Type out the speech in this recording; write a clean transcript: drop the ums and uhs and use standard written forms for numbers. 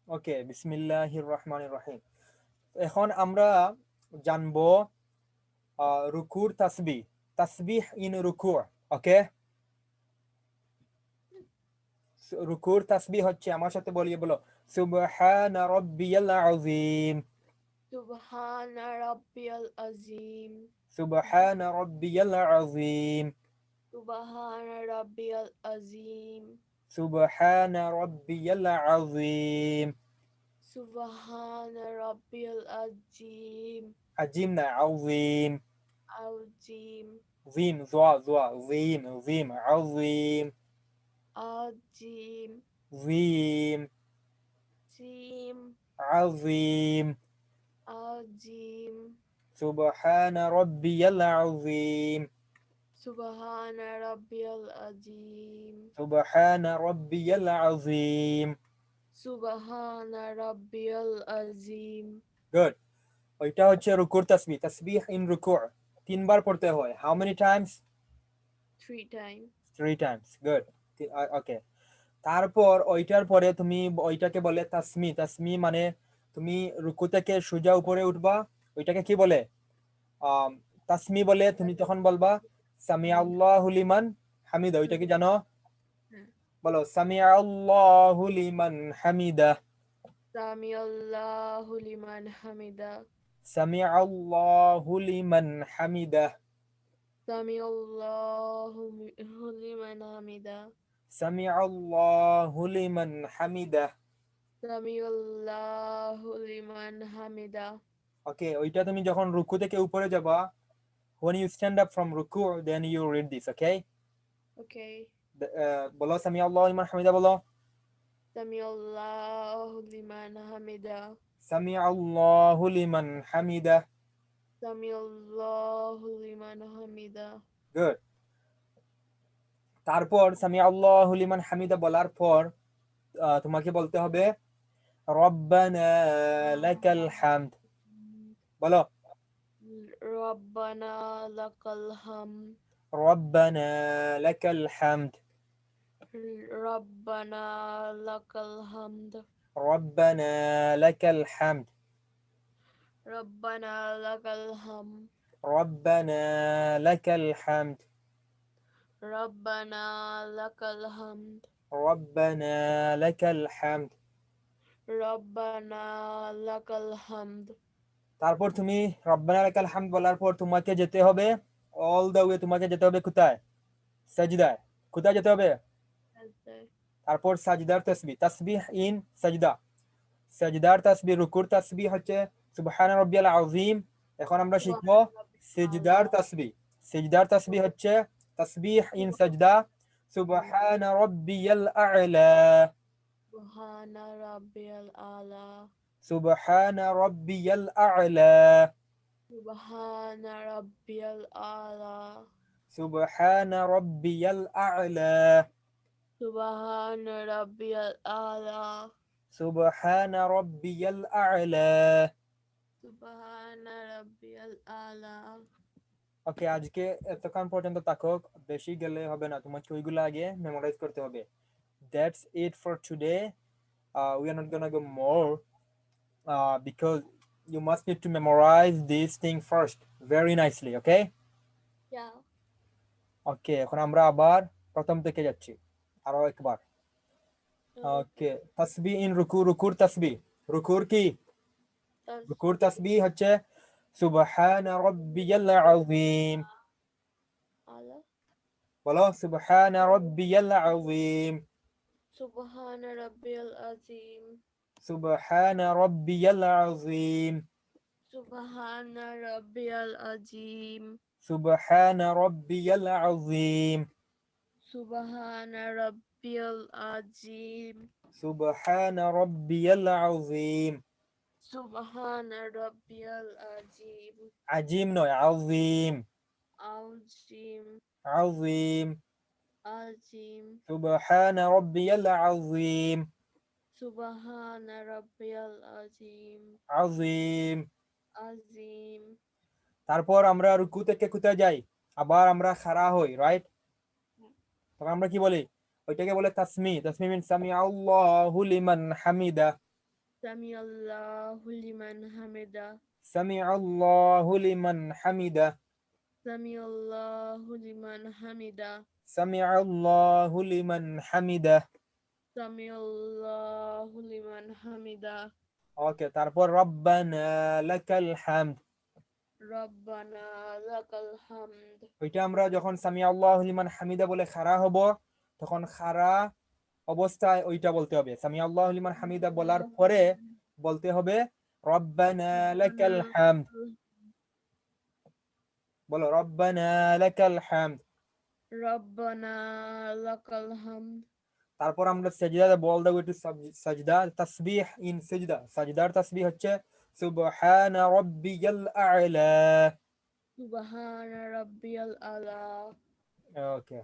ওকে, বিসমিল্লাহির রহমানির রহিম। এখন আমরা জানবো রুকুর তাসবিহ, তাসবিহ ইন রুকু। ওকে, রুকুর তাসবিহ হচ্ছে, আমার সাথে বলিয়ে বলো, সুবহানা রাব্বিয়াল আযীম, Subhana Rabbiyal Azim. সুবহানা রাব্বিয়াল আযীম, Subhana Rabbiyal Azim. সুবহানা রাব্বিয়াল আযীম। Subhana Rabbiyal Azim. আজিম না, আযীম। Azim. জিম, জোয়া জোয়া, জিম জিম, আযীম, Azim. Gym, Jim. আযীম। Azim. সুবহানা রাব্বিয়াল আযীম, Subhana Rabbiyal Azim. সুবহানা রাব্বিয়াল আযীম। Subhana Rabbiyal Azim. গুড। ওইটা হচ্ছে রুকুর তাসবিহ, তাসবিহ ইন রুকু। তিনবার পড়তে হয়। How many times? 3 times. 3 times. Good. Okay, তারপর ওইটার পরে তুমি ওইটাকে বলে তাসমি। তাসমি মানে তুমি রুকু থেকে সোজা উপরে উঠবা, ওইটাকে কি বলে? আম, তাসমি বলে। তুমি তখন বলবা সামি আল্লাহু লিমান হামিদা। ওইটা কি জানো? বলো সামি আল্লাহু লিমান হামিদা, Sami Allahu liman hamida. সামি আল্লাহু লিমান হামিদা, Sami Allahu liman hamida. সামি আল্লাহু লিমান হামিদা। Sami Allahu liman hamida. ওকে, ওইটা তুমি যখন রুকু থেকে উপরে যাবা, when you stand up from ruku, then you read this. Okay, Okay. বলো সামি আল্লাহু লিমান হামিদা, বলো Sami Allahu liman hamida. সামি আল্লাহু লিমান হামিদা। Sami Allahu liman hamida. Good. তারপর সামি আল্লাহু লিমান হামিদা বলার পর তোমাকে বলতে হবে রব্বানা লাকাল হামদ। বলো Rabbana lakal hamd. রব্বানা লাকাল হামদ, Rabbana lakal hamd. রব্বানা লাকাল হামদ, Rabbana lakal hamd. রব্বানা লাকাল হামদ, Rabbana lakal hamd. রব্বানা লাকাল হামদ। Rabbana lakal hamd. তারপর তুমি রব্বানা লাকাল হামদ বলার পর তোমাকে যেতে হবে অল দ্য ওয়ে, তোমাকে যেতে হবে কোথায়? সাজদায়। কোথায় যেতে হবে? তারপর সাজদার তাসবিহ, তাসবিহ ইন সাজদা। সাজদার তাসবিহ, রুকুর তাসবিহ হচ্ছে সুবহান রাব্বিয়াল আযীম। এখন আমরা শিখবো সিজদার তাসবিহ। সিজদার তাসবিহ হচ্ছে তাসবিহ ইন সাজদা, সুবহান রাব্বিয়াল আ'লা, Subhana Rabbiyal Ala. সুবহান রাব্বিয়াল আ'লা, Subhana Rabbiyal Ala. সুবহান রাব্বিয়াল আ'লা, Subhana Rabbiyal Ala. সুবহান রাব্বিয়াল আ'লা। Subhana Rabbiyal Ala. ওকে, আজকে এতক্ষণ পর্যন্ত থাকো, বেশি গেলে হবে না, তোমাকে ওইগুলো আগে মেমোরাইজ করতে হবে। That's it for today. We are not gonna go more because you must need to memorize this thing first very nicely. Okay? Yeah. ওকে, এখন আমরা আবার প্রথম থেকে যাচ্ছি আরো একবার। ওকে, তাসবিহ ইন রুকু, রুকুর তাসবিহ। রুকুর কি? রুকুর তাসবিহ হচ্ছে সুবহান রাব্বিয়াল আযীম। Ala. বলো সুবহান রাব্বিয়াল আযীম, Subhana Rabbiyal Azim. সুবহান রাব্বিয়াল আযীম, Subhana Rabbiyal Azim. সুবহান রাব্বিয়াল আযীম, Subhana Rabbiyal Azim. সুবহান রাব্বিয়াল আযীম। Subhana Rabbiyal Azim. আজিম নয়, আযীম, Azim. আযীম। Azim. সুবহান রাব্বিয়াল আযীম, Subhana Rabbiyal Azim. আযীম। Azim. তারপর আমরা রুকু থেকে কোথায় যাই? আবার আমরা খাড়া হই, রাইট? তখন আমরা কি বলি? ওইটাকে বলে তাসমি। তাসমি মিন সামি আল্লাহু লিমান হামিদা। Samiallahu liman hamida. সামিআল্লাহু লিমান হামিদা Samiallahu liman hamida. সামিআল্লাহু লিমান হামিদা Samiallahu liman hamida. ওকে তারপর রব্বানা লাকাল হামদ Rabbana lakal hamd. ওইটা আমরা যখন সামিআল্লাহু লিমান হামিদা বলে খাড়া হব তখন খাড়া অবস্থায় ওইটা বলতে হবে সামিআল্লাহু লিমান হামিদা বলার পরে বলতে হবে রব্বানা লাকাল হামদ বলো রব্বানা লাকাল হামদ Rabbana lakal hamd. তারপর আমরা সেজদাতে বল দেব একটু সাজদা তাসবিহ ইন সেজদা সাজদার তাসবিহ হচ্ছে সুবহানা রাব্বিয়াল আ'লা Subhana rabbiyal ala. ওকে